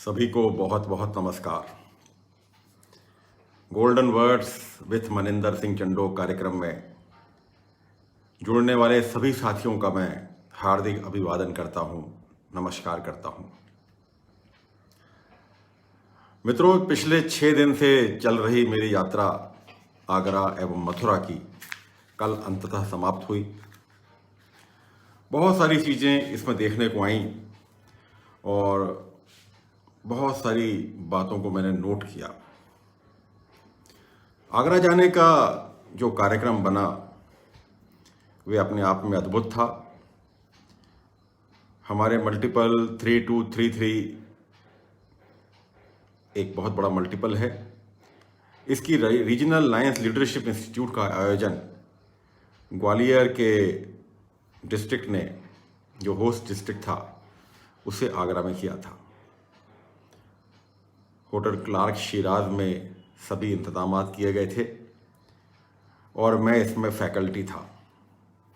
सभी को बहुत बहुत नमस्कार। Golden words with Maninder Singh Chando कार्यक्रम में जुड़ने वाले सभी साथियों का मैं हार्दिक अभिवादन करता हूं, नमस्कार करता हूं। मित्रों, पिछले 6 दिन से चल रही मेरी यात्रा आगरा एवं मथुरा की कल अंततः समाप्त हुई। बहुत सारी चीज़ें इसमें देखने को आईं और बहुत सारी बातों को मैंने नोट किया। आगरा जाने का जो कार्यक्रम बना वे अपने आप में अद्भुत था। हमारे मल्टीपल 3233 एक बहुत बड़ा मल्टीपल है। इसकी रीजनल लायंस लीडरशिप इंस्टीट्यूट का आयोजन ग्वालियर के डिस्ट्रिक्ट ने, जो होस्ट डिस्ट्रिक्ट था, उसे आगरा में किया था। होटल क्लार्क शिराज में सभी इंतजामात किए गए थे और मैं इसमें फैकल्टी था।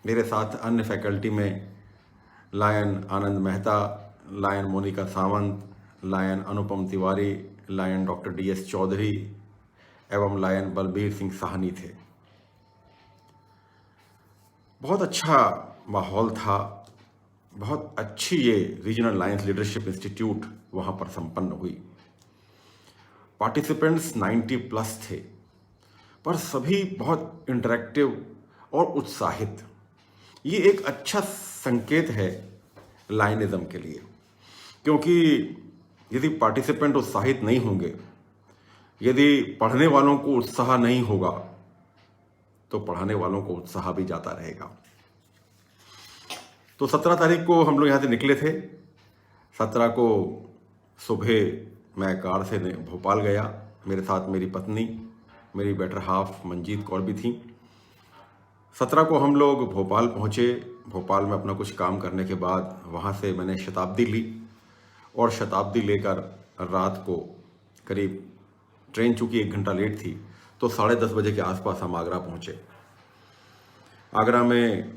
मेरे साथ अन्य फैकल्टी में Lion Anand Mehta, Lion Monika Sawant, Lion Anupam Tiwari, Lion doctor DS Chaudhary एवं लायन बलबीर सिंह साहनी थे। बहुत अच्छा माहौल था। बहुत अच्छी ये रीजनल लायंस लीडरशिप इंस्टीट्यूट वहाँ पर संपन्न हुई। पार्टिसिपेंट्स 90+ थे, पर सभी बहुत इंटरेक्टिव और उत्साहित। ये एक अच्छा संकेत है लायनिज्म के लिए, क्योंकि यदि पार्टिसिपेंट उत्साहित नहीं होंगे, यदि पढ़ने वालों को उत्साह नहीं होगा, तो पढ़ाने वालों को उत्साह भी जाता रहेगा। तो 17 तारीख को हम लोग यहाँ से निकले थे। 17 को सुबह मैं कार से भोपाल गया। मेरे साथ मेरी पत्नी, मेरी बेटर हाफ मंजीत कौर भी थी। 17 को हम लोग भोपाल पहुँचे। भोपाल में अपना कुछ काम करने के बाद वहाँ से मैंने शताब्दी ली और शताब्दी लेकर रात को करीब, ट्रेन चूँकि 1 घंटा लेट थी, तो 10:30 बजे के आसपास हम आगरा पहुँचे। आगरा में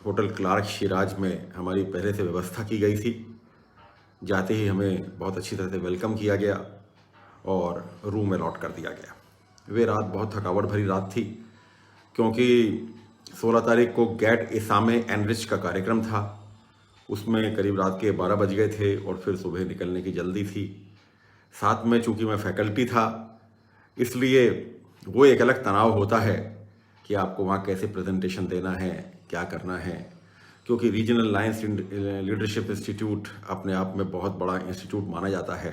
होटल क्लार्क शिराज में हमारी पहले से व्यवस्था की गई थी। जाते ही हमें बहुत अच्छी तरह से वेलकम किया गया और रूम अलॉट कर दिया गया। वे रात बहुत थकावट भरी रात थी, क्योंकि 16 तारीख को गेट इसामे एनरिच का कार्यक्रम था। उसमें करीब रात के 12 बज गए थे और फिर सुबह निकलने की जल्दी थी। साथ में चूँकि मैं फैकल्टी था, इसलिए वो एक अलग तनाव होता है कि आपको वहाँ कैसे प्रेजेंटेशन देना है, क्या करना है, क्योंकि रीजनल लायंस लीडरशिप इंस्टीट्यूट अपने आप में बहुत बड़ा इंस्टीट्यूट माना जाता है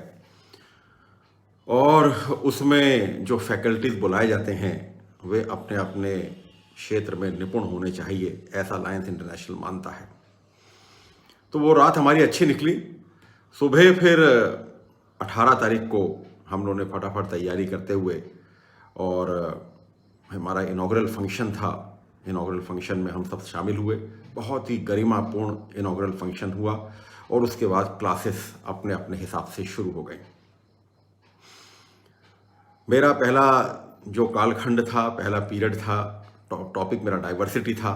और उसमें जो फैकल्टीज बुलाए जाते हैं वे अपने अपने क्षेत्र में निपुण होने चाहिए, ऐसा लायंस इंटरनेशनल मानता है। तो वो रात हमारी अच्छी निकली। सुबह फिर 18 तारीख को हम लोगों ने फटाफट तैयारी करते हुए, और हमारा इनॉग्रल फंक्शन था। इनॉग्रल फंक्शन में हम सब शामिल हुए। बहुत ही गरिमापूर्ण इनॉग्रल फंक्शन हुआ और उसके बाद क्लासेस अपने अपने हिसाब से शुरू हो गई। मेरा पहला जो कालखंड था, पहला पीरियड था, टॉपिक मेरा डाइवर्सिटी था।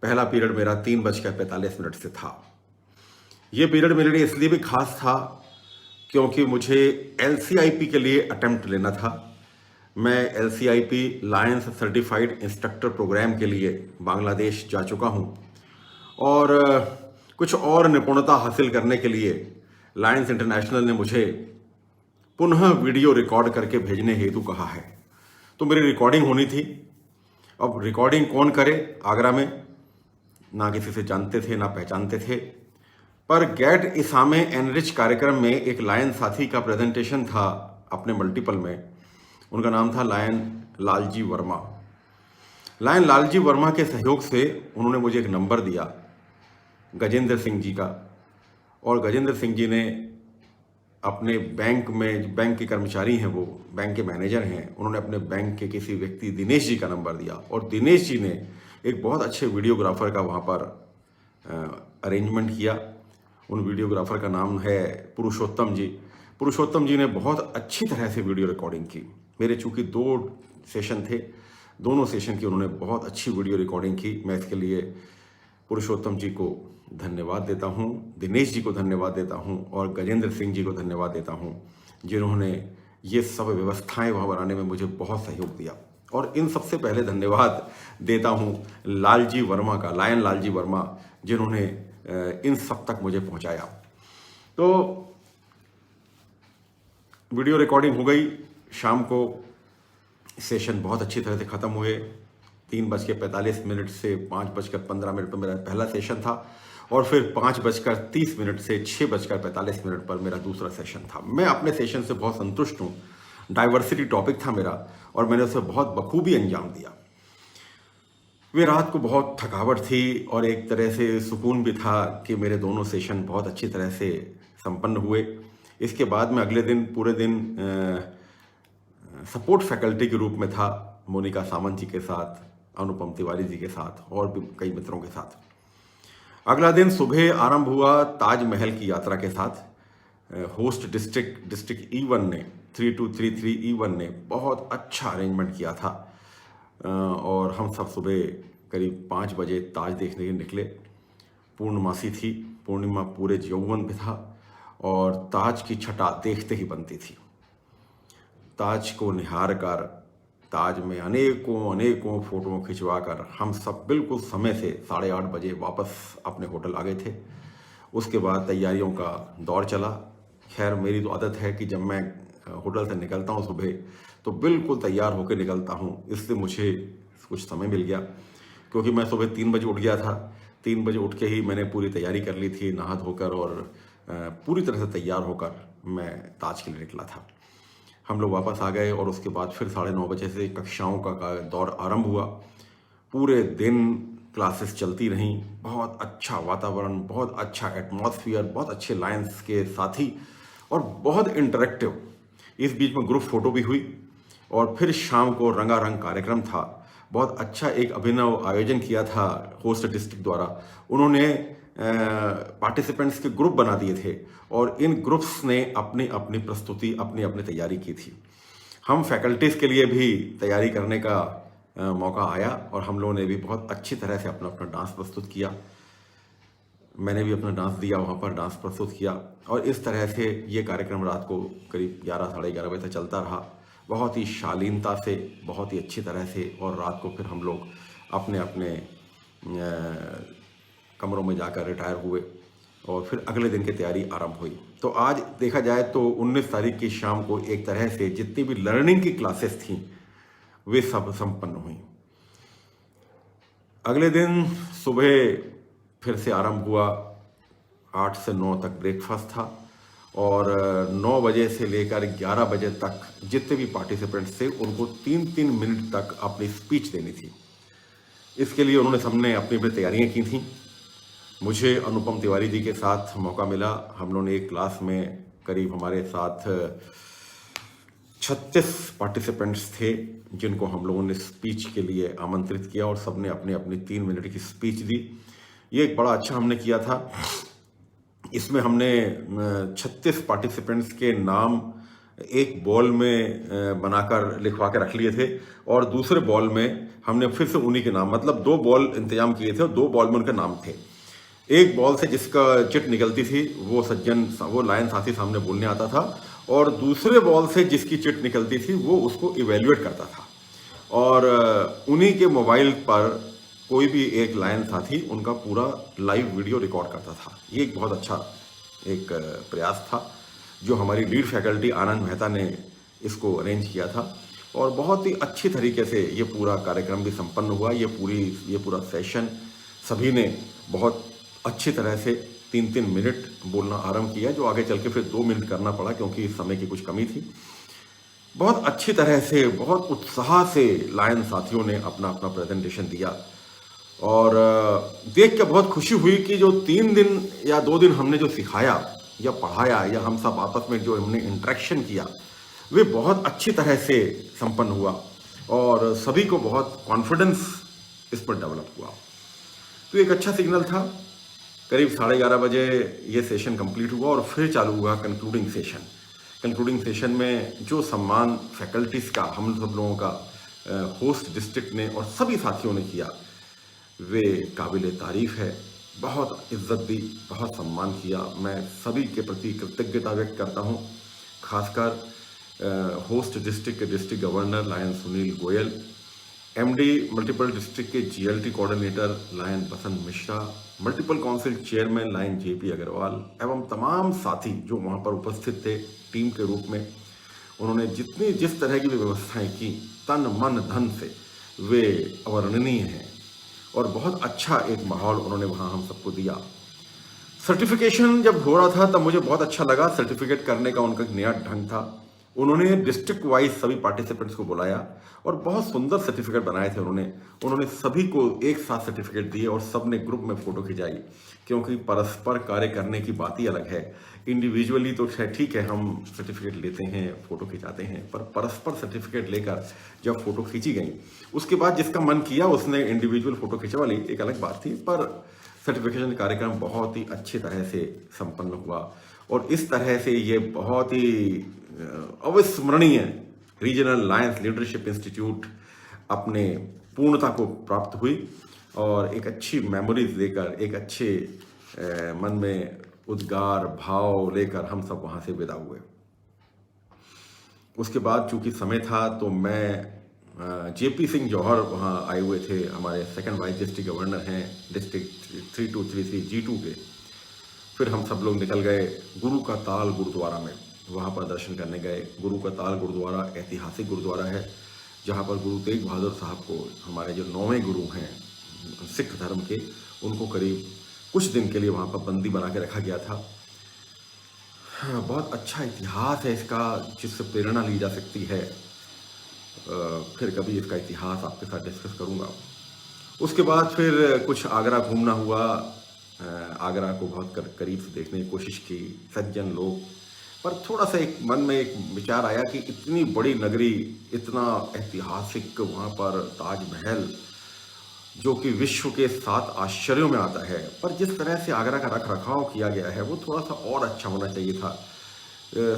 पहला पीरियड मेरा 3:45 से था। ये पीरियड मेरे लिए इसलिए भी खास था क्योंकि मुझे LCIP के लिए अटेम्प्ट लेना था। मैं LCIP lions certified instructor programme के लिए बांग्लादेश जा चुका हूं और कुछ और निपुणता हासिल करने के लिए लायंस इंटरनेशनल ने मुझे पुनः वीडियो रिकॉर्ड करके भेजने हेतु कहा है। तो मेरी रिकॉर्डिंग होनी थी। अब रिकॉर्डिंग कौन करे? आगरा में ना किसी से जानते थे, ना पहचानते थे, पर गेट इसामे एनरिच कार्यक्रम में एक लायन साथी का प्रेजेंटेशन था अपने मल्टीपल में। उनका नाम था लायन लालजी वर्मा। लायन लालजी वर्मा के सहयोग से उन्होंने मुझे एक नंबर दिया गजेंद्र सिंह जी का, और गजेंद्र सिंह जी ने अपने बैंक में, बैंक के कर्मचारी हैं, वो बैंक के मैनेजर हैं, उन्होंने अपने बैंक के किसी व्यक्ति दिनेश जी का नंबर दिया और दिनेश जी ने एक बहुत अच्छे वीडियोग्राफर का वहाँ पर अरेंजमेंट किया। उन वीडियोग्राफर का नाम है पुरुषोत्तम जी। पुरुषोत्तम जी ने बहुत अच्छी तरह से वीडियो रिकॉर्डिंग की। मेरे चूँकि 2 सेशन थे, दोनों सेशन की उन्होंने बहुत अच्छी वीडियो रिकॉर्डिंग की। मैं इसके लिए पुरुषोत्तम जी को धन्यवाद देता हूँ, दिनेश जी को धन्यवाद देता हूँ और गजेंद्र सिंह जी को धन्यवाद देता हूँ, जिन्होंने ये सब व्यवस्थाएं वहाँ बनाने में मुझे बहुत सहयोग दिया। और इन सबसे पहले धन्यवाद देता हूँ लालजी वर्मा का, लायन लालजी वर्मा, जिन्होंने इन सब तक मुझे पहुँचाया। तो वीडियो रिकॉर्डिंग हो गई, शाम को सेशन बहुत अच्छी तरह से ख़त्म हुए। 3:45 से 5:15 पर मेरा पहला सेशन था और फिर 5:30 से 6:45 पर मेरा दूसरा सेशन था। मैं अपने सेशन से बहुत संतुष्ट हूँ। डाइवर्सिटी टॉपिक था मेरा और मैंने उसे बहुत बखूबी अंजाम दिया। वे रात को बहुत थकावट थी और एक तरह से सुकून भी था कि मेरे दोनों सेशन बहुत अच्छी तरह से संपन्न हुए। इसके बाद में अगले दिन पूरे दिन सपोर्ट फैकल्टी के रूप में था, मोनिका सावंत जी के साथ, अनुपम तिवारी जी के साथ और भी कई मित्रों के साथ। अगला दिन सुबह आरंभ हुआ ताजमहल की यात्रा के साथ। होस्ट डिस्ट्रिक्ट E1 ने 3233 E1 ने बहुत अच्छा अरेंजमेंट किया था और हम सब सुबह करीब 5 बजे ताज देखने के निकले। पूर्णमासी थी, पूर्णिमा पूरे यौवन पे था और ताज की छटा देखते ही बनती थी। ताज को निहार कर, ताज में अनेकों फोटो खिंचवा कर हम सब बिल्कुल समय से 8:30 बजे वापस अपने होटल आ गए थे। उसके बाद तैयारियों का दौर चला। खैर, मेरी तो आदत है कि जब मैं होटल से निकलता हूँ सुबह तो बिल्कुल तैयार होकर निकलता हूँ, इसलिए मुझे कुछ समय मिल गया क्योंकि मैं सुबह 3 बजे उठ गया था। 3 बजे उठ के ही मैंने पूरी तैयारी कर ली थी, नहा धोकर और पूरी तरह से तैयार होकर मैं ताज के लिए निकला था। हम लोग वापस आ गए और उसके बाद फिर 9:30 बजे से कक्षाओं का दौर आरंभ हुआ। पूरे दिन क्लासेस चलती रहीं। बहुत अच्छा वातावरण, बहुत अच्छा एटमॉस्फेयर, बहुत अच्छे लाइन्स के साथी और बहुत इंटरेक्टिव। इस बीच में ग्रुप फोटो भी हुई और फिर शाम को रंगारंग कार्यक्रम था। बहुत अच्छा एक अभिनव आयोजन किया था होस्ट डिस्ट्रिक्ट द्वारा। उन्होंने पार्टिसिपेंट्स के ग्रुप बना दिए थे और इन ग्रुप्स ने अपनी अपनी प्रस्तुति, अपनी अपनी तैयारी की थी। हम फैकल्टीज़ के लिए भी तैयारी करने का मौका आया और हम लोगों ने भी बहुत अच्छी तरह से अपना अपना डांस प्रस्तुत किया। मैंने भी अपना डांस दिया, वहाँ पर डांस प्रस्तुत किया और इस तरह से ये कार्यक्रम रात को करीब 11 साढ़े 11 बजे तक चलता रहा, बहुत ही शालीनता से, बहुत ही अच्छी तरह से। और रात को फिर हम लोग अपने अपने कमरों में जाकर रिटायर हुए और फिर अगले दिन की तैयारी आरंभ हुई। तो आज देखा जाए तो 19 तारीख की शाम को एक तरह से जितनी भी लर्निंग की क्लासेस थीं वे सब संपन्न हुई। अगले दिन सुबह फिर से आरंभ हुआ। 8 से 9 तक ब्रेकफास्ट था और 9 बजे से लेकर 11 बजे तक जितने भी पार्टिसिपेंट्स थे उनको 3-3 मिनट तक अपनी स्पीच देनी थी। इसके लिए उन्होंने सबने अपनी अपनी तैयारियां की थी। मुझे अनुपम तिवारी जी के साथ मौका मिला। हम लोगों ने एक क्लास में करीब हमारे साथ 36 पार्टिसिपेंट्स थे जिनको हम लोगों ने स्पीच के लिए आमंत्रित किया और सबने अपने अपनी 3 मिनट की स्पीच दी। ये एक बड़ा अच्छा हमने किया था। इसमें हमने 36 पार्टिसिपेंट्स के नाम एक बॉल में बनाकर लिखवा के रख लिए थे और दूसरे बॉल में हमने फिर से उन्हीं के नाम, मतलब 2 बॉल इंतजाम किए थे और 2 बॉल में उनके नाम थे। एक बॉल से जिसका चिट निकलती थी वो लायन साथी सामने बोलने आता था और दूसरे बॉल से जिसकी चिट निकलती थी वो उसको इवेल्युएट करता था और उन्हीं के मोबाइल पर कोई भी एक लायन साथी उनका पूरा लाइव वीडियो रिकॉर्ड करता था। ये एक बहुत अच्छा एक प्रयास था जो हमारी लीड फैकल्टी आनंद मेहता ने इसको अरेंज किया था और बहुत ही अच्छी तरीके से ये पूरा कार्यक्रम भी संपन्न हुआ। ये पूरा सेशन सभी ने बहुत अच्छी तरह से 3-3 मिनट बोलना आरंभ किया, जो आगे चल के फिर 2 मिनट करना पड़ा क्योंकि समय की कुछ कमी थी। बहुत अच्छी तरह से, बहुत उत्साह से लायन साथियों ने अपना अपना प्रेजेंटेशन दिया और देख के बहुत खुशी हुई कि जो 3 दिन या 2 दिन हमने जो सिखाया या पढ़ाया या हम सब आपस में जो हमने इंटरेक्शन किया वे बहुत अच्छी तरह से संपन्न हुआ और सभी को बहुत कॉन्फिडेंस इस पर डेवलप हुआ। तो एक अच्छा सिग्नल था। करीब 11:30 बजे ये सेशन कंप्लीट हुआ और फिर चालू हुआ कंक्लूडिंग सेशन। कंक्लूडिंग सेशन में जो सम्मान फैकल्टीज़ का, हम सब लोगों का होस्ट डिस्ट्रिक्ट ने और सभी साथियों ने किया वे काबिल तारीफ़ है। बहुत इज्जत दी, बहुत सम्मान किया। मैं सभी के प्रति कृतज्ञता व्यक्त करता हूँ, खासकर होस्ट डिस्ट्रिक्ट के district governor lion Sunil Goyal, MD multiple district के GLT coordinator lion Basant Mishra, multiple council chairman lion JP Agarwal एवं तमाम साथी जो वहाँ पर उपस्थित थे टीम के रूप में। उन्होंने जिस तरह की भी व्यवस्थाएं की, तन मन धन से, वे अवर्णनीय हैं और बहुत अच्छा एक माहौल उन्होंने वहाँ हम सबको दिया। सर्टिफिकेशन जब हो रहा था तब मुझे बहुत अच्छा लगा। सर्टिफिकेट करने का उनका एक नया ढंग था। उन्होंने डिस्ट्रिक्ट वाइज सभी पार्टिसिपेंट्स को बुलाया और बहुत सुंदर सर्टिफिकेट बनाए थे। उन्होंने सभी को एक साथ सर्टिफिकेट दिए और सब ने ग्रुप में फोटो खिंचाई, क्योंकि परस्पर कार्य करने की बात ही अलग है। इंडिविजुअली तो ठीक है, हम सर्टिफिकेट लेते हैं, फोटो खिंचाते हैं, पर परस्पर सर्टिफिकेट लेकर जब फोटो खींची गई, उसके बाद जिसका मन किया उसने इंडिविजुअल फोटो खिंचवा ली, एक अलग बात थी। पर सर्टिफिकेशन कार्यक्रम बहुत ही अच्छी तरह से संपन्न हुआ और इस तरह से ये बहुत ही अविस्मरणीय रीजनल लायंस लीडरशिप इंस्टीट्यूट अपने पूर्णता को प्राप्त हुई और एक अच्छी मेमोरीज लेकर, एक अच्छे मन में उद्गार भाव लेकर हम सब वहाँ से विदा हुए। उसके बाद चूंकि समय था तो मैं जेपी सिंह जौहर वहाँ आए हुए थे, हमारे सेकंड वाइस डिस्ट्रिक्ट गवर्नर हैं डिस्ट्रिक्ट 3233 G2 के। फिर हम सब लोग निकल गए गुरु का ताल गुरुद्वारा में, वहाँ पर दर्शन करने गए। गुरु का ताल गुरुद्वारा ऐतिहासिक गुरुद्वारा है, जहाँ पर गुरु तेग बहादुर साहब को, हमारे जो 9वें गुरु हैं सिख धर्म के, उनको करीब कुछ दिन के लिए वहाँ पर बंदी बना के रखा गया था। बहुत अच्छा इतिहास है इसका, जिससे प्रेरणा ली जा सकती है। फिर कभी इसका इतिहास आपके साथ डिस्कस करूँगा। उसके बाद फिर कुछ आगरा घूमना हुआ। आगरा को बहुत करीब से देखने की कोशिश की, सज्जन लोग, पर थोड़ा सा एक मन में एक विचार आया कि इतनी बड़ी नगरी, इतना ऐतिहासिक, वहाँ पर ताजमहल जो कि विश्व के 7 आश्चर्यों में आता है, पर जिस तरह से आगरा का रख रखाव किया गया है वो थोड़ा सा और अच्छा होना चाहिए था।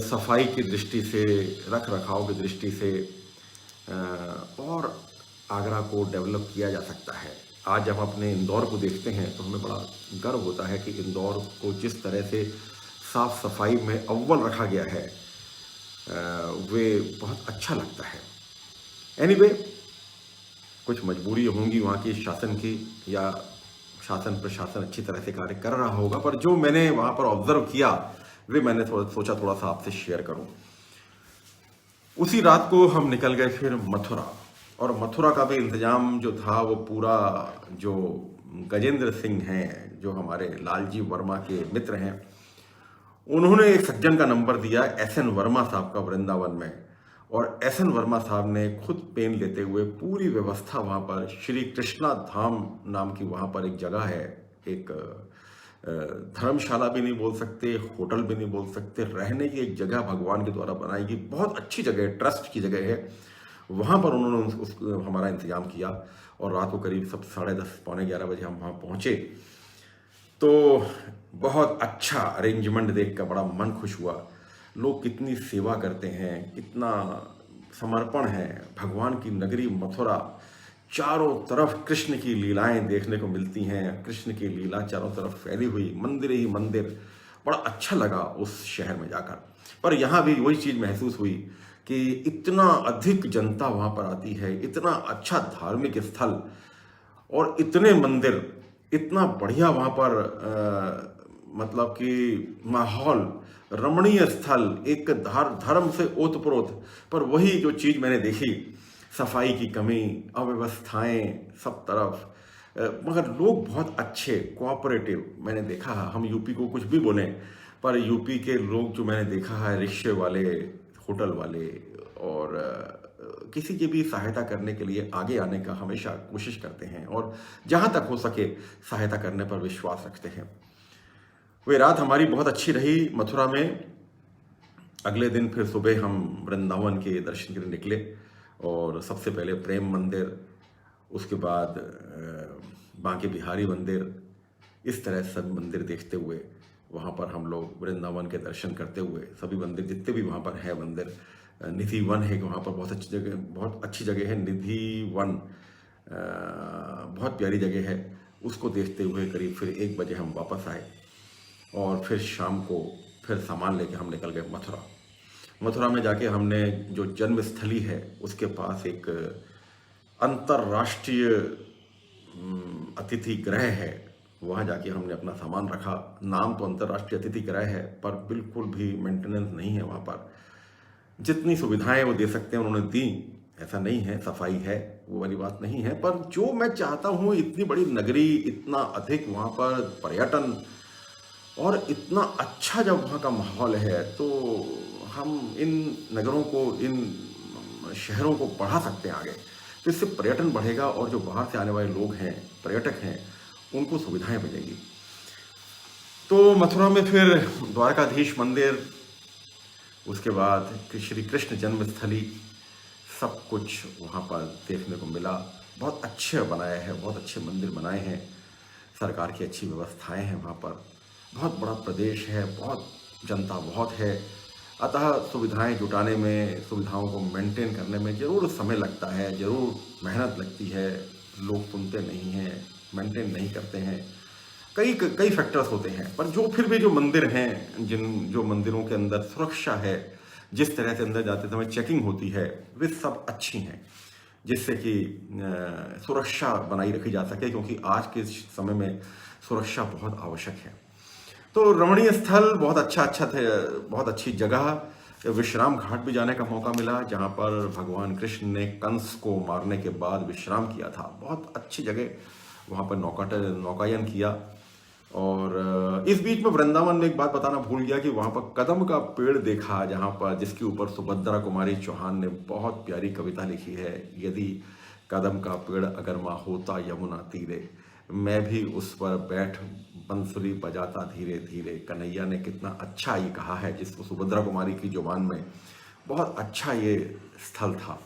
सफाई की दृष्टि से, रख रखाव की दृष्टि से और आगरा को डेवलप किया जा सकता है। आज जब हम अपने इंदौर को देखते हैं तो हमें बड़ा गर्व होता है कि इंदौर को जिस तरह से साफ सफाई में अव्वल रखा गया है, वे बहुत अच्छा लगता है। एनीवे, कुछ मजबूरी होंगी वहाँ की शासन की, या शासन प्रशासन अच्छी तरह से कार्य कर रहा होगा, पर जो मैंने वहाँ पर ऑब्जर्व किया वे मैंने सोचा थोड़ा सा आपसे शेयर करूँ। उसी रात को हम निकल गए फिर मथुरा, और मथुरा का भी इंतजाम जो था वो पूरा, जो गजेंद्र सिंह हैं, जो हमारे लालजी वर्मा के मित्र हैं, उन्होंने एक सज्जन का नंबर दिया SN वर्मा साहब का वृंदावन में, और SN वर्मा साहब ने खुद पेन लेते हुए पूरी व्यवस्था वहाँ पर, श्री कृष्णा धाम नाम की वहाँ पर एक जगह है, एक धर्मशाला भी नहीं बोल सकते, होटल भी नहीं बोल सकते, रहने की एक जगह भगवान के द्वारा बनाई गई बहुत अच्छी जगह है, ट्रस्ट की जगह है। वहाँ पर उन्होंने हमारा इंतजाम किया और रात को करीब सब 10:30 पौने 11 बजे हम वहाँ पहुँचे। तो बहुत अच्छा अरेंजमेंट देखकर बड़ा मन खुश हुआ। लोग कितनी सेवा करते हैं, कितना समर्पण है। भगवान की नगरी मथुरा, चारों तरफ कृष्ण की लीलाएं देखने को मिलती हैं, कृष्ण की लीला चारों तरफ फैली हुई, मंदिर ही मंदिर। बड़ा अच्छा लगा उस शहर में जाकर। पर यहाँ भी वही चीज़ महसूस हुई कि इतना अधिक जनता वहाँ पर आती है, इतना अच्छा धार्मिक स्थल और इतने मंदिर, इतना बढ़िया वहाँ पर मतलब कि माहौल, रमणीय स्थल, एक धर्म से ओतप्रोत। पर वही जो चीज़ मैंने देखी, सफाई की कमी, अव्यवस्थाएं सब तरफ, मगर लोग बहुत अच्छे, कोऑपरेटिव मैंने देखा है। हम यूपी को कुछ भी बोलें, पर यूपी के लोग जो मैंने देखा है, रिक्शे वाले, होटल वाले, और किसी की भी सहायता करने के लिए आगे आने का हमेशा कोशिश करते हैं और जहाँ तक हो सके सहायता करने पर विश्वास रखते हैं। वे रात हमारी बहुत अच्छी रही मथुरा में। अगले दिन फिर सुबह हम वृंदावन के दर्शन के लिए निकले, और सबसे पहले प्रेम मंदिर, उसके बाद बांके बिहारी मंदिर, इस तरह सब मंदिर देखते हुए वहाँ पर हम लोग वृंदावन के दर्शन करते हुए, सभी मंदिर जितने भी वहाँ पर है मंदिर, निधि वन है वहाँ पर, बहुत अच्छी जगह है निधि वन, बहुत प्यारी जगह है। उसको देखते हुए करीब फिर 1 बजे हम वापस आए और फिर शाम को फिर सामान लेके हम निकल गए मथुरा। मथुरा में जाके हमने जो जन्मस्थली है उसके पास एक अंतर्राष्ट्रीय अतिथि गृह है, वहाँ जाके हमने अपना सामान रखा। नाम तो अंतर्राष्ट्रीय अतिथि गृह है पर बिल्कुल भी मेंटेनेंस नहीं है वहाँ पर। जितनी सुविधाएं वो दे सकते हैं उन्होंने दी, ऐसा नहीं है सफाई है वो वाली बात नहीं है, पर जो मैं चाहता हूँ इतनी बड़ी नगरी, इतना अधिक वहाँ पर पर्यटन और इतना अच्छा जब वहाँ का माहौल है, तो हम इन नगरों को, इन शहरों को बढ़ा सकते हैं आगे। तो इससे पर्यटन बढ़ेगा और जो बाहर से आने वाले लोग हैं, पर्यटक हैं, उनको सुविधाएं मिलेंगी। तो मथुरा में फिर द्वारकाधीश मंदिर, उसके बाद श्री कृष्ण जन्मस्थली, सब कुछ वहाँ पर देखने को मिला। बहुत अच्छे बनाया है, बहुत अच्छे मंदिर बनाए हैं, सरकार की अच्छी व्यवस्थाएं हैं वहाँ पर। बहुत बड़ा प्रदेश है, बहुत जनता बहुत है, अतः सुविधाएं जुटाने में, सुविधाओं को मेंटेन करने में ज़रूर समय लगता है, ज़रूर मेहनत लगती है। लोग सुनते नहीं हैं, मेंटेन नहीं करते हैं, कई कई फैक्टर्स होते हैं। पर जो फिर भी जो मंदिर हैं, जो मंदिरों के अंदर सुरक्षा है, जिस तरह से अंदर जाते समय चेकिंग होती है, वे सब अच्छी हैं, जिससे कि सुरक्षा बनाई रखी जा सके, क्योंकि आज के समय में सुरक्षा बहुत आवश्यक है। तो रमणीय स्थल बहुत अच्छा थे, बहुत अच्छी जगह। विश्राम घाट भी जाने का मौका मिला, जहाँ पर भगवान कृष्ण ने कंस को मारने के बाद विश्राम किया था। बहुत अच्छी जगह, वहाँ पर नौकायन किया। और इस बीच में वृंदावन में एक बात बताना भूल गया कि वहाँ पर कदम का पेड़ देखा, जहाँ पर जिसके ऊपर सुभद्रा कुमारी चौहान ने बहुत प्यारी कविता लिखी है, यदि कदम का पेड़ अगर माँ होता यमुना तीरे, मैं भी उस पर बैठ बंसुरी बजाता धीरे धीरे। कन्हैया ने कितना अच्छा ये कहा है, जिसको सुभद्रा कुमारी की जुबान में। बहुत अच्छा ये स्थल था।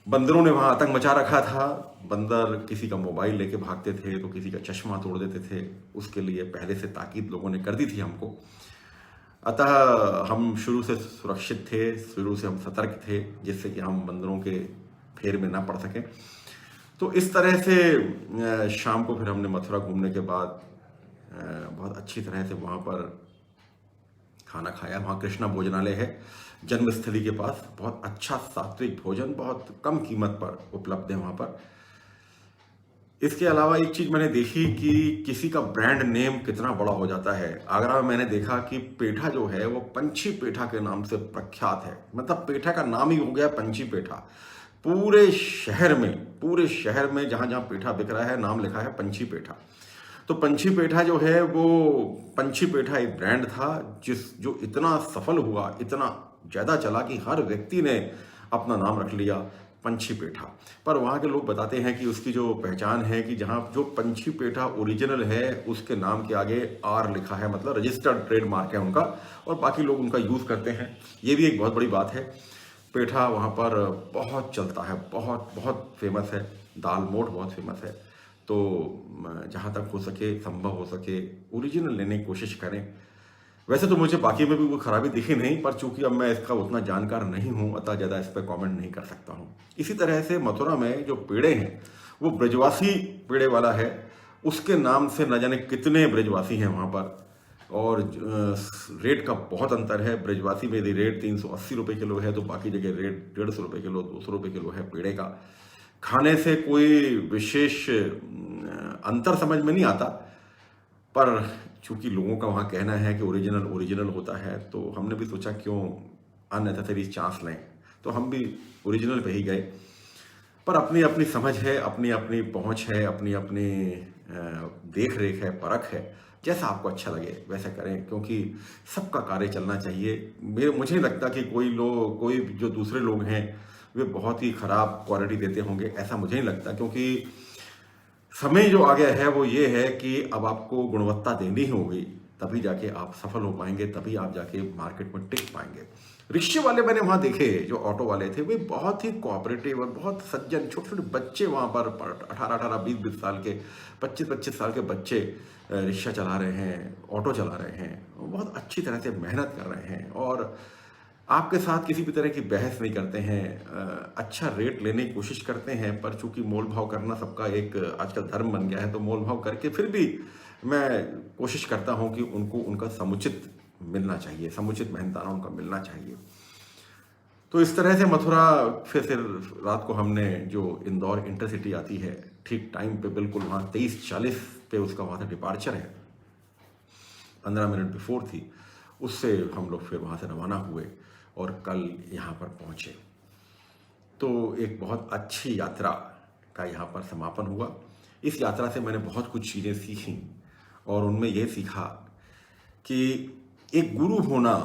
बंदरों ने वहाँ आतंक मचा रखा था। बंदर किसी का मोबाइल लेके भागते थे तो किसी का चश्मा तोड़ देते थे, उसके लिए पहले से ताकीद लोगों ने कर दी थी हमको। अतः हम शुरू से सुरक्षित थे, शुरू से हम सतर्क थे, जिससे कि हम बंदरों के फेर में ना पड़ सकें। तो इस तरह से शाम को फिर हमने मथुरा घूमने के बाद बहुत अच्छी तरह से वहाँ पर खाना खाया। वहाँ कृष्णा भोजनालय है जन्मस्थली के पास, बहुत अच्छा सात्विक भोजन बहुत कम कीमत पर उपलब्ध है वहाँ पर। इसके अलावा एक चीज़ मैंने देखी कि किसी का ब्रांड नेम कितना बड़ा हो जाता है। आगरा में मैंने देखा कि पेठा जो है वो पंछी पेठा के नाम से प्रख्यात है। मतलब पेठा का नाम ही हो गया पंछी पेठा। पूरे शहर में जहाँ जहाँ पेठा बिक रहा है, नाम लिखा है पंछी पेठा। तो पंछी पेठा जो है वो, पंछी पेठा एक ब्रांड था जो इतना सफल हुआ, इतना ज़्यादा चला कि हर व्यक्ति ने अपना नाम रख लिया पंछी पेठा। पर वहाँ के लोग बताते हैं कि उसकी जो पहचान है कि जहाँ जो पंछी पेठा ओरिजिनल है उसके नाम के आगे आर लिखा है, मतलब रजिस्टर्ड ट्रेडमार्क है उनका, और बाकी लोग उनका यूज़ करते हैं। ये भी एक बहुत बड़ी बात है। पेठा वहाँ पर बहुत चलता है, बहुत बहुत फेमस है। दाल मोठ बहुत फेमस है। तो जहाँ तक हो सके, संभव हो सके, ओरिजिनल लेने की कोशिश करें। वैसे तो मुझे बाकी में भी कोई खराबी दिखी नहीं, पर चूंकि अब मैं इसका उतना जानकार नहीं हूँ, अतः ज़्यादा इस पर कमेंट नहीं कर सकता हूँ। इसी तरह से मथुरा में जो पेड़े हैं वो ब्रजवासी पेड़े वाला है, उसके नाम से न जाने कितने ब्रजवासी हैं वहाँ पर। और रेट का बहुत अंतर है। ब्रजवासी में यदि रेट 380 रुपये किलो है तो बाकी जगह रेट 150 रुपये किलो, 200 रुपये किलो है पेड़े का। खाने से कोई विशेष अंतर समझ में नहीं आता, पर चूंकि लोगों का वहाँ कहना है कि ओरिजिनल होता है, तो हमने भी सोचा क्यों अननेसेसरी चांस लें, तो हम भी ओरिजिनल पे ही गए। पर अपनी अपनी समझ है, अपनी अपनी पहुँच है, अपनी अपनी देख रेख है, परख है। जैसा आपको अच्छा लगे वैसा करें, क्योंकि सबका कार्य चलना चाहिए। मुझे नहीं लगता कि कोई जो दूसरे लोग हैं वे बहुत ही ख़राब क्वालिटी देते होंगे, ऐसा मुझे नहीं लगता। क्योंकि समय जो आ गया है वो ये है कि अब आपको गुणवत्ता देनी ही होगी, तभी जाके आप सफल हो पाएंगे, तभी आप जाके मार्केट में टिक पाएंगे। रिक्शे वाले मैंने वहाँ देखे, जो ऑटो वाले थे, वे बहुत ही कोऑपरेटिव और बहुत सज्जन। छोटे छोटे बच्चे वहाँ पर 18-18, 20-20 साल के, 25-25 साल के बच्चे रिक्शा चला रहे हैं, ऑटो चला रहे हैं, बहुत अच्छी तरह से मेहनत कर रहे हैं। और आपके साथ किसी भी तरह की बहस नहीं करते हैं, अच्छा रेट लेने की कोशिश करते हैं, पर चूंकि मोल भाव करना सबका एक आजकल धर्म बन गया है, तो मोल भाव करके फिर भी मैं कोशिश करता हूं कि उनको उनका समुचित मिलना चाहिए, समुचित मेहनताना उनका मिलना चाहिए। तो इस तरह से मथुरा फिर रात को हमने जो इंदौर इंटरसिटी आती है, ठीक टाइम पे बिल्कुल वहाँ 23:40 पे उसका वहाँ से डिपार्चर है, 15 मिनट बिफोर थी, उससे हम लोग फिर वहाँ से रवाना हुए और कल यहाँ पर पहुँचे। तो एक बहुत अच्छी यात्रा का यहाँ पर समापन हुआ। इस यात्रा से मैंने बहुत कुछ चीज़ें सीखी और उनमें यह सीखा कि एक गुरु होना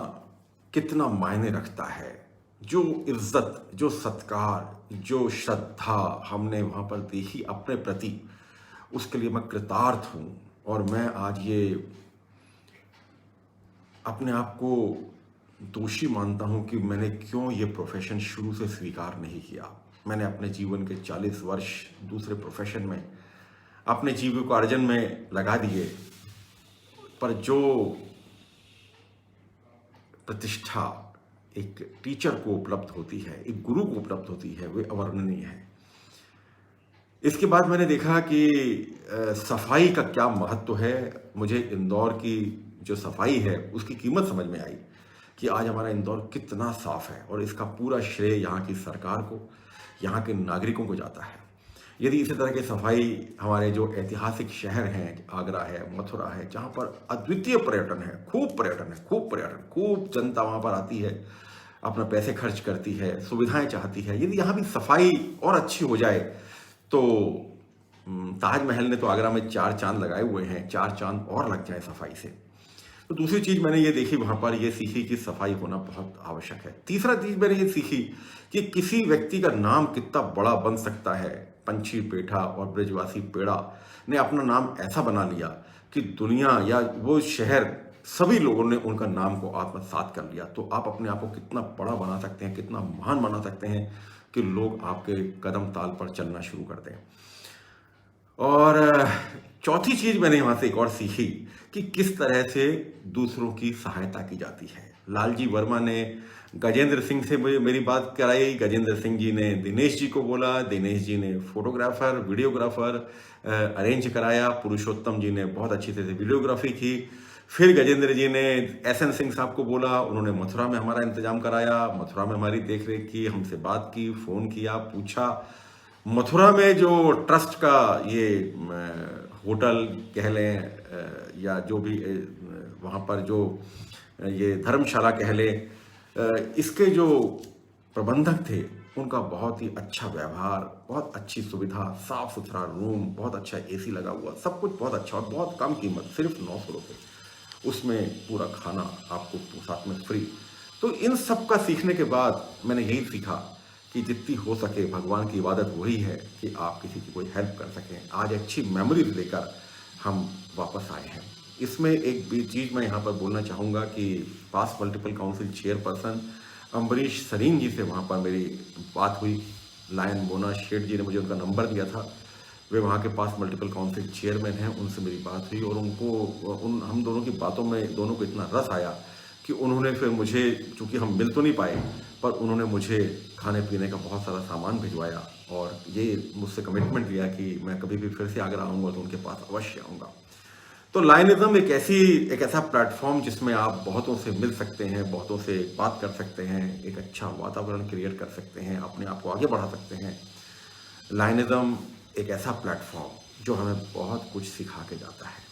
कितना मायने रखता है। जो इज्जत, जो सत्कार, जो श्रद्धा हमने वहाँ पर देखी अपने प्रति, उसके लिए मैं कृतार्थ हूँ। और मैं आज ये अपने आप को दोषी मानता हूँ कि मैंने क्यों ये प्रोफेशन शुरू से स्वीकार नहीं किया। मैंने अपने जीवन के 40 वर्ष दूसरे प्रोफेशन में, अपने जीविकोपार्जन में लगा दिए, पर जो प्रतिष्ठा एक टीचर को उपलब्ध होती है, एक गुरु को उपलब्ध होती है, वे अवर्णनीय है। इसके बाद मैंने देखा कि सफाई का क्या महत्व है। मुझे इंदौर की जो सफाई है उसकी कीमत समझ में आई कि आज हमारा इंदौर कितना साफ है, और इसका पूरा श्रेय यहाँ की सरकार को, यहाँ के नागरिकों को जाता है। यदि इसी तरह की सफाई हमारे जो ऐतिहासिक शहर हैं, आगरा है, मथुरा है, जहाँ पर अद्वितीय पर्यटन है, खूब जनता वहाँ पर आती है, अपना पैसे खर्च करती है, सुविधाएं चाहती है, यदि यहाँ भी सफाई और अच्छी हो जाए तो ताजमहल ने तो आगरा में 4 चांद लगाए हुए हैं, 4 चांद और लग जाए सफाई से। तो दूसरी चीज मैंने ये देखी वहां पर, ये सीखी कि सफाई होना बहुत आवश्यक है। तीसरा चीज मैंने ये सीखी कि किसी व्यक्ति का नाम कितना बड़ा बन सकता है। पंछी पेठा और ब्रजवासी पेड़ा ने अपना नाम ऐसा बना लिया कि दुनिया या वो शहर, सभी लोगों ने उनका नाम को आत्मसात कर लिया। तो आप अपने आप को कितना बड़ा बना सकते हैं, कितना महान बना सकते हैं कि लोग आपके कदम ताल पर चलना शुरू कर दें। और चौथी चीज मैंने वहां से एक और सीखी कि किस तरह से दूसरों की सहायता की जाती है। लालजी वर्मा ने गजेंद्र सिंह से मेरी बात कराई, गजेंद्र सिंह जी ने दिनेश जी को बोला, दिनेश जी ने फोटोग्राफर, वीडियोग्राफर अरेंज कराया, पुरुषोत्तम जी ने बहुत अच्छी तरह से वीडियोग्राफी की। फिर गजेंद्र जी ने SN सिंह साहब को बोला, उन्होंने मथुरा में हमारा इंतजाम कराया, मथुरा में हमारी देख रेख की, हमसे बात की, फोन किया, पूछा। मथुरा में जो ट्रस्ट का ये होटल कह लें या जो भी वहाँ पर जो ये धर्मशाला कह लें, इसके जो प्रबंधक थे उनका बहुत ही अच्छा व्यवहार, बहुत अच्छी सुविधा, साफ सुथरा रूम, बहुत अच्छा AC लगा हुआ, सब कुछ बहुत अच्छा और बहुत कम कीमत, सिर्फ 900 रुपये, उसमें पूरा खाना आपको साथ में फ्री। तो इन सब का सीखने के बाद मैंने यही सीखा कि जितनी हो सके भगवान की इबादत वही है कि आप किसी की कोई हेल्प कर सकें। आज अच्छी मेमोरीज लेकर हम वापस आए हैं। इसमें एक भी चीज़ मैं यहाँ पर बोलना चाहूँगा कि past multiple council chairperson Ambrish Sareen ji से वहाँ पर मेरी बात हुई। लायन बोना शेठ जी ने मुझे उनका नंबर दिया था, वे वहाँ के पास मल्टीपल काउंसिल चेयरमैन हैं, उनसे मेरी बात हुई और हम दोनों की बातों में दोनों को इतना रस आया कि उन्होंने फिर मुझे, चूँकि हम मिल तो नहीं पाए, पर उन्होंने मुझे खाने पीने का बहुत सारा सामान भिजवाया और ये मुझसे कमिटमेंट लिया कि मैं कभी भी फिर से आगरा आऊँगा तो उनके पास अवश्य आऊँगा। तो लायनिज्म एक ऐसा प्लेटफॉर्म जिसमें आप बहुतों से मिल सकते हैं, बहुतों से बात कर सकते हैं, एक अच्छा वातावरण क्रिएट कर सकते हैं, अपने आप को आगे बढ़ा सकते हैं। लायनिज्म एक ऐसा प्लेटफॉर्म जो हमें बहुत कुछ सिखा के जाता है।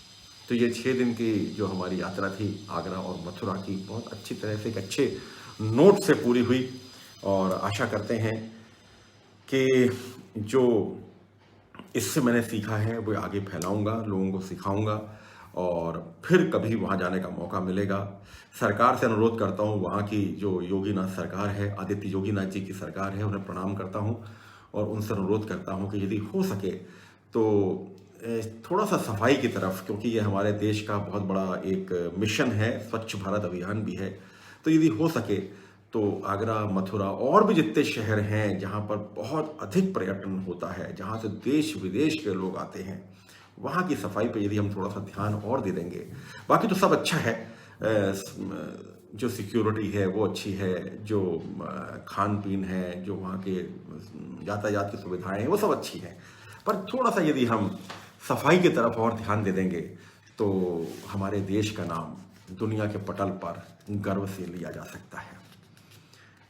तो ये 6 दिन की जो हमारी यात्रा थी आगरा और मथुरा की, बहुत अच्छी तरह से एक अच्छे नोट से पूरी हुई और आशा करते हैं कि जो इससे मैंने सीखा है वो आगे फैलाऊंगा, लोगों को सिखाऊंगा और फिर कभी वहाँ जाने का मौका मिलेगा। सरकार से अनुरोध करता हूँ, वहाँ की जो योगीनाथ सरकार है, आदित्य योगीनाथ जी की सरकार है, उन्हें प्रणाम करता हूँ और उनसे अनुरोध करता हूँ कि यदि हो सके तो थोड़ा सा सफाई की तरफ, क्योंकि ये हमारे देश का बहुत बड़ा एक मिशन है, स्वच्छ भारत अभियान भी है, तो यदि हो सके तो आगरा, मथुरा और भी जितने शहर हैं जहाँ पर बहुत अधिक पर्यटन होता है, जहाँ से देश विदेश के लोग आते हैं, वहाँ की सफाई पे यदि हम थोड़ा सा ध्यान और दे देंगे, बाकी तो सब अच्छा है। जो सिक्योरिटी है वो अच्छी है, जो खान पीन है, जो वहाँ के यातायात की सुविधाएं हैं वो सब अच्छी हैं। पर थोड़ा सा यदि हम सफाई की तरफ और ध्यान दे देंगे तो हमारे देश का नाम दुनिया के पटल पर गर्व से लिया जा सकता है।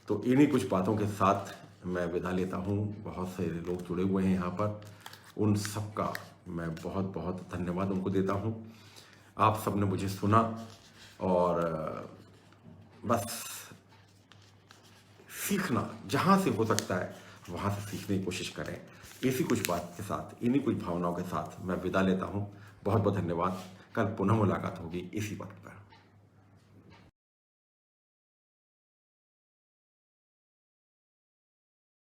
तो इन्हीं कुछ बातों के साथ मैं विदा लेता हूँ। बहुत से लोग जुड़े हुए हैं यहाँ पर, उन सब का मैं बहुत बहुत धन्यवाद उनको देता हूँ। आप सब ने मुझे सुना और बस सीखना जहाँ से हो सकता है वहाँ से सीखने की कोशिश करें। इसी कुछ बात के साथ, इन्हीं कुछ भावनाओं के साथ मैं विदा लेता हूँ। बहुत बहुत धन्यवाद। कल पुनः मुलाकात होगी इसी वक्त पर।